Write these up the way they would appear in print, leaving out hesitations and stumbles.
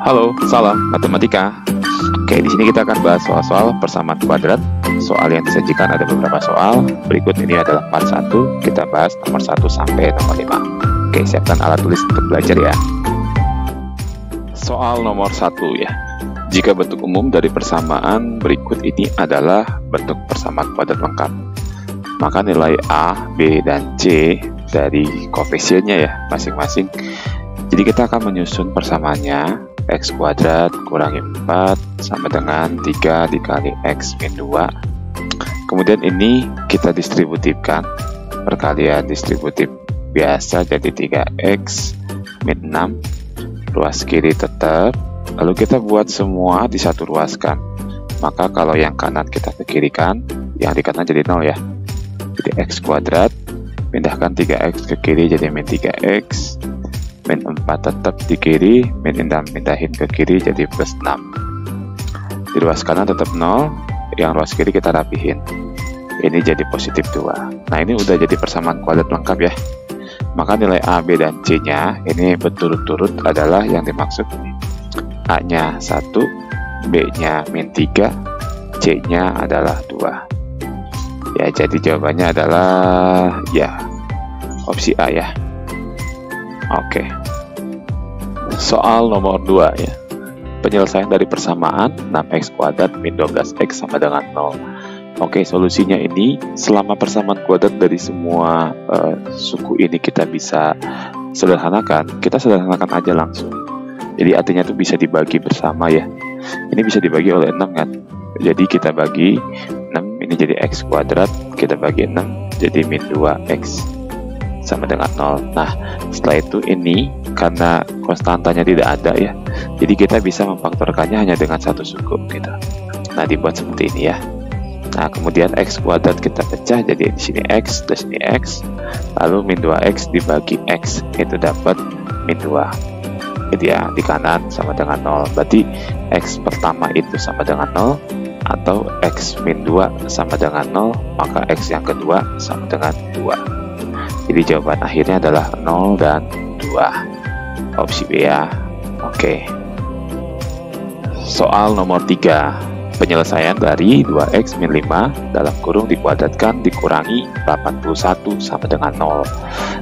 Halo, salam matematika. Oke, di sini kita akan bahas soal-soal persamaan kuadrat. Soal yang disajikan ada beberapa soal. Berikut ini adalah part 1. Kita bahas nomor 1 sampai nomor 5. Oke, siapkan alat tulis untuk belajar ya. Soal nomor 1 ya. Jika bentuk umum dari persamaan berikut ini adalah bentuk persamaan kuadrat lengkap, maka nilai A, B, dan C dari koefisiennya ya masing-masing. Jadi kita akan menyusun persamaannya. X kuadrat kurangi 4 sama dengan 3 dikali X min 2. Kemudian ini kita distributifkan, perkalian distributif biasa jadi 3X min 6, ruas kiri tetap, lalu kita buat semua disatu ruaskan. Maka kalau yang kanan kita ke kirikan, yang di kanan jadi 0 ya. Jadi X kuadrat, pindahkan 3X ke kiri jadi min 3X, min 4 tetap di kiri, pindahin ke kiri jadi plus 6. Di ruas kanan tetap 0, yang ruas kiri kita rapihin. Ini jadi positif 2. Nah ini udah jadi persamaan kuadrat lengkap ya. Maka nilai A, B, dan C-nya ini berturut-turut adalah yang dimaksud. A-nya 1, B-nya min 3, C-nya adalah 2. Ya jadi jawabannya adalah ya opsi A ya. Oke. Soal nomor 2 ya. Penyelesaian dari persamaan 6x kuadrat min 12x sama dengan 0. Oke, solusinya ini selama persamaan kuadrat dari semua suku ini kita bisa sederhanakan, kita sederhanakan aja langsung. Jadi artinya itu bisa dibagi bersama ya. Ini bisa dibagi oleh 6 kan. Jadi kita bagi 6 ini jadi x kuadrat, kita bagi 6 jadi min 2x sama dengan 0. Nah, setelah itu ini karena konstantanya tidak ada ya, jadi kita bisa memfaktorkannya hanya dengan satu suku gitu. Nah, dibuat seperti ini ya. Nah, kemudian x kuadrat kita pecah jadi di sini x, di sini x, lalu min 2x dibagi x, itu dapat min 2. Jadi ya di kanan sama dengan 0. Berarti x pertama itu sama dengan 0 atau x min 2 sama dengan 0, maka x yang kedua sama dengan 2. Jadi jawaban akhirnya adalah 0 dan 2. Opsi B ya. Oke. Soal nomor 3. Penyelesaian dari 2x min 5 dalam kurung dikuadratkan dikurangi 81 sama dengan 0.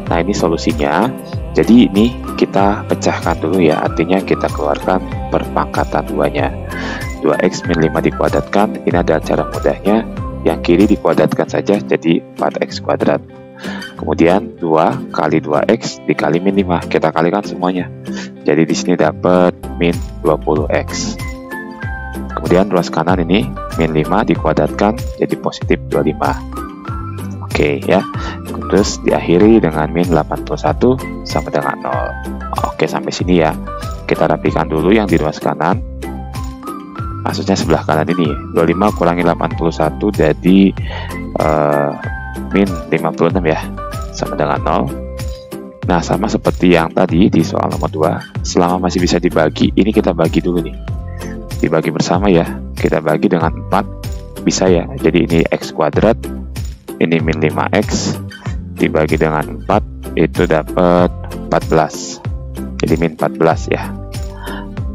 Nah ini solusinya. Jadi ini kita pecahkan dulu ya. Artinya kita keluarkan perpangkatan 2-nya. 2x min 5 dikuadratkan. Ini adalah cara mudahnya. Yang kiri dikuadratkan saja jadi 4x kuadrat. Kemudian 2 kali 2x dikali min 5, kita kalikan semuanya. Jadi di sini dapat min 20x. Kemudian ruas kanan ini min 5 dikuadratkan jadi positif 25. Oke ya. Terus diakhiri dengan min 81 sama dengan 0. Oke, sampai sini ya. Kita rapikan dulu yang di ruas kanan. Maksudnya sebelah kanan ini 25 kurangi 81 jadi min 56 ya, sama dengan 0. Nah, sama seperti yang tadi di soal nomor 2, selama masih bisa dibagi, ini kita bagi dulu nih. Dibagi bersama ya, kita bagi dengan 4, bisa ya. Jadi ini x kuadrat, ini min 5x, dibagi dengan 4, itu dapat 14. Jadi min 14 ya.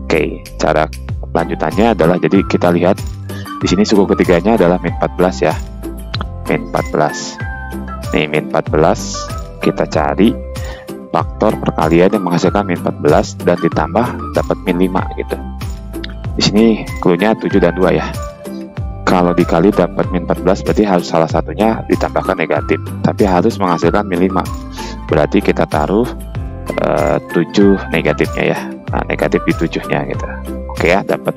Oke, cara lanjutannya adalah, jadi kita lihat, di sini suku ketiganya adalah min 14 ya. Min 14. Nih, min 14 kita cari faktor perkalian yang menghasilkan min 14 dan ditambah dapat min 5 gitu. Di sini cluenya 7 dan 2 ya. Kalau dikali dapat min 14 berarti harus salah satunya ditambahkan negatif, tapi harus menghasilkan min 5. Berarti kita taruh 7 negatifnya ya. Nah, negatif di 7-nya gitu. Oke ya, dapat.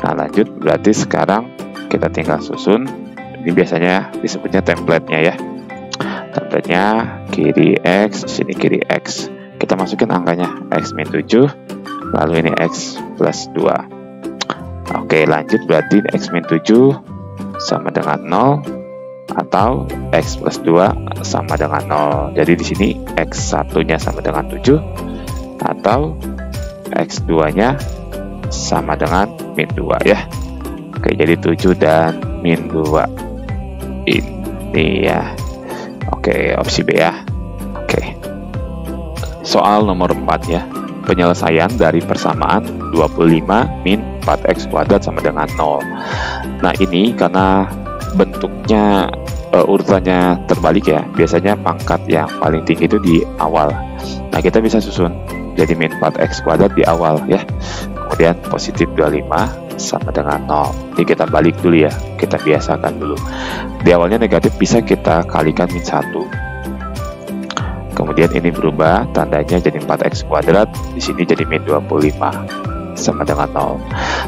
Nah, lanjut, berarti sekarang kita tinggal susun. Ini biasanya disebutnya template-nya ya. Template-nya kiri X, sini kiri X. Kita masukin angkanya X min 7, lalu ini X plus 2. Oke, lanjut, berarti X min 7 sama dengan 0 atau X plus 2 sama dengan 0. Jadi di sini X 1-nya sama dengan 7 atau X 2-nya sama dengan min 2 ya. Oke, jadi 7 dan min 2 ini ya. Oke, opsi B ya. Oke. Soal nomor 4 ya. penyelesaian dari persamaan 25 min 4x kuadrat sama dengan 0. Nah, ini karena bentuknya urutannya terbalik ya, biasanya pangkat yang paling tinggi itu di awal. Nah, kita bisa susun jadi min 4x kuadrat di awal ya, kemudian positif 25 sama dengan 0. Ini kita balik dulu ya, kita biasakan dulu. Di awalnya negatif bisa kita kalikan min 1. Kemudian ini berubah tandanya jadi 4x kuadrat, di sini jadi min 25 sama dengan 0.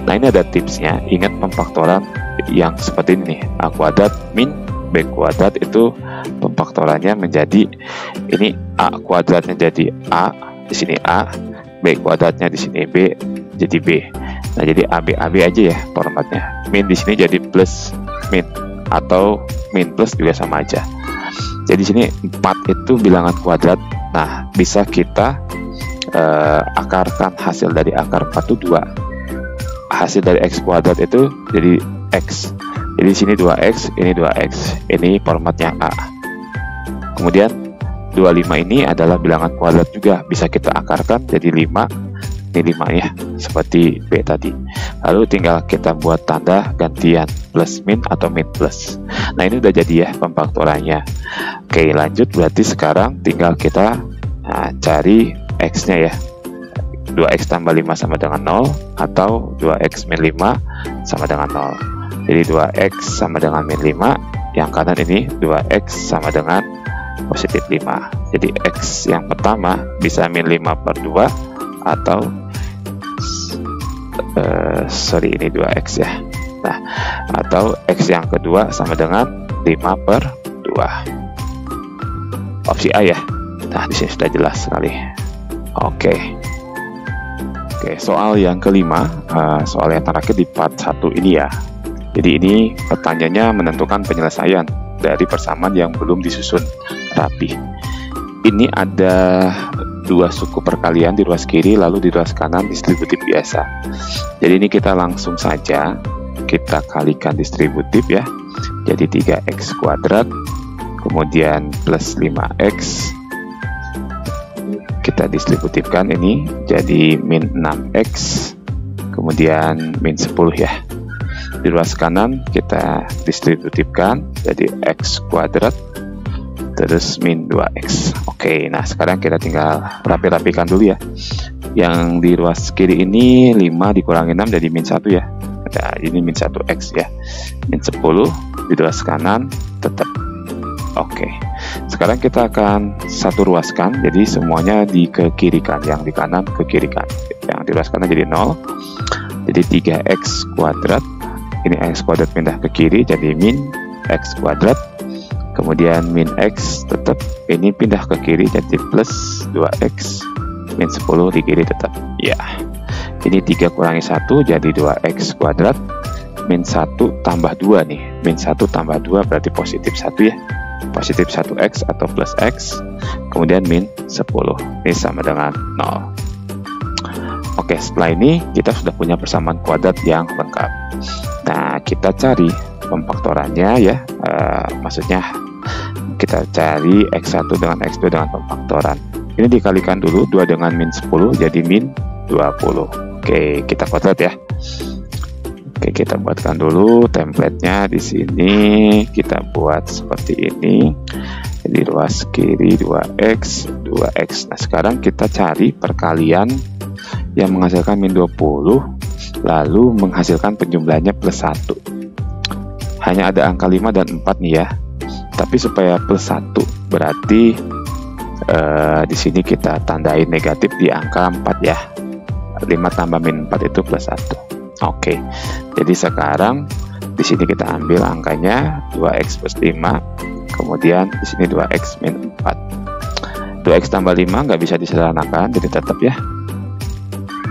Nah, ini ada tipsnya. Ingat pemfaktoran yang seperti ini, a kuadrat min b kuadrat itu pemfaktorannya menjadi ini a kuadratnya jadi a, di sini a, b kuadratnya di sini b jadi b. Nah, jadi ab aja ya formatnya. Min di sini jadi plus min atau min plus juga sama aja. Jadi sini 4 itu bilangan kuadrat. Nah, bisa kita akarkan hasil dari akar 4 itu 2. Hasil dari x kuadrat itu jadi x. Jadi sini 2x, ini 2x. Ini formatnya A. Kemudian 25 ini adalah bilangan kuadrat juga. Bisa kita akarkan jadi 5. Ini 5 ya, seperti B tadi. Lalu tinggal kita buat tanda gantian plus min atau min plus. Nah, ini udah jadi ya pemfaktorannya. Oke, lanjut. Berarti sekarang tinggal kita cari x-nya ya. 2x tambah 5 sama dengan 0 atau 2x min 5 sama dengan 0. Jadi 2x sama dengan min 5, yang kanan ini 2x sama dengan positif 5. Jadi x yang pertama bisa min 5 per 2 atau ini 2x ya. Nah, atau x yang kedua sama dengan 5 per 2. Opsi A ya. Nah, di sini sudah jelas sekali. Oke, soal yang kelima, soal yang terakhir di part 1 ini ya. Jadi ini pertanyaannya menentukan penyelesaian dari persamaan yang belum disusun rapi. Ini ada 2 suku perkalian di ruas kiri, lalu di ruas kanan distributif biasa. Jadi ini kita langsung saja kita kalikan distributif ya. Jadi 3x kuadrat, kemudian plus 5x. Kita distributifkan ini jadi min 6x, kemudian min 10 ya. Di ruas kanan kita distributifkan jadi x kuadrat, terus min 2x. Oke, nah sekarang kita tinggal rapi-rapikan dulu ya. Yang di ruas kiri ini 5 dikurangi 6 jadi min 1 ya. Nah, ini min 1x ya. Min 10 di ruas kanan tetap. Oke, sekarang kita akan satu ruaskan, jadi semuanya di ke kiri kan, yang di kanan ke kiri kan. Yang di ruas kanan jadi 0, jadi 3x kuadrat. Ini x kuadrat pindah ke kiri jadi min x kuadrat. Kemudian min x tetap, ini pindah ke kiri jadi plus 2x, min 10 di kiri tetap ya. Ini 3 kurangi 1 jadi 2x kuadrat, min 1 tambah 2 nih, min 1 tambah 2 berarti positif 1 ya, positif 1x atau plus x, kemudian min 10, ini sama dengan 0. Oke, setelah ini kita sudah punya persamaan kuadrat yang lengkap. Nah, kita cari pemfaktorannya ya, maksudnya kita cari x1 dengan x2 dengan pemfaktoran. Ini dikalikan dulu, 2 dengan min 10 jadi min 20. Oke, kita kuadrat ya. Oke, kita buatkan dulu template-nya di sini. Kita buat seperti ini. Jadi ruas kiri 2x, 2x. Nah, sekarang kita cari perkalian yang menghasilkan min 20, lalu menghasilkan penjumlahnya plus 1. Hanya ada angka 5 dan 4 nih ya. Tapi supaya plus 1 berarti di sini kita tandain negatif di angka 4 ya. 5 tambah min 4 itu plus 1. Oke. Jadi sekarang di sini kita ambil angkanya 2x plus 5. Kemudian di sini 2x min 4. 2x tambah 5 nggak bisa disederhanakan, jadi tetap ya.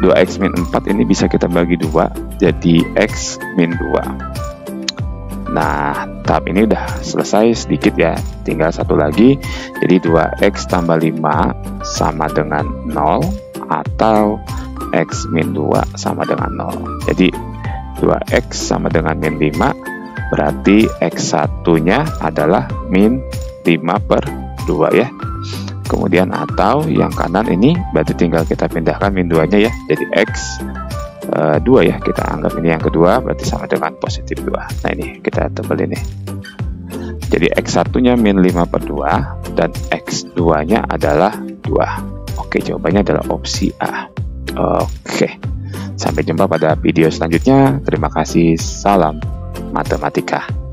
2x min 4 ini bisa kita bagi 2, jadi x min 2. Nah, tahap ini udah selesai sedikit ya, tinggal satu lagi. Jadi 2x tambah 5 sama dengan 0 atau x min 2 sama dengan 0. Jadi 2x sama dengan min 5, berarti x1-nya adalah min 5 per 2 ya. Kemudian atau yang kanan ini berarti tinggal kita pindahkan min 2-nya ya, jadi X 2 ya, kita anggap ini yang kedua, berarti sama dengan positif 2. Nah ini kita tebel ini. Jadi X1-nya min 5/2 dan X2-nya adalah 2. Oke, jawabannya adalah opsi A. Oke, sampai jumpa pada video selanjutnya. Terima kasih, salam matematika.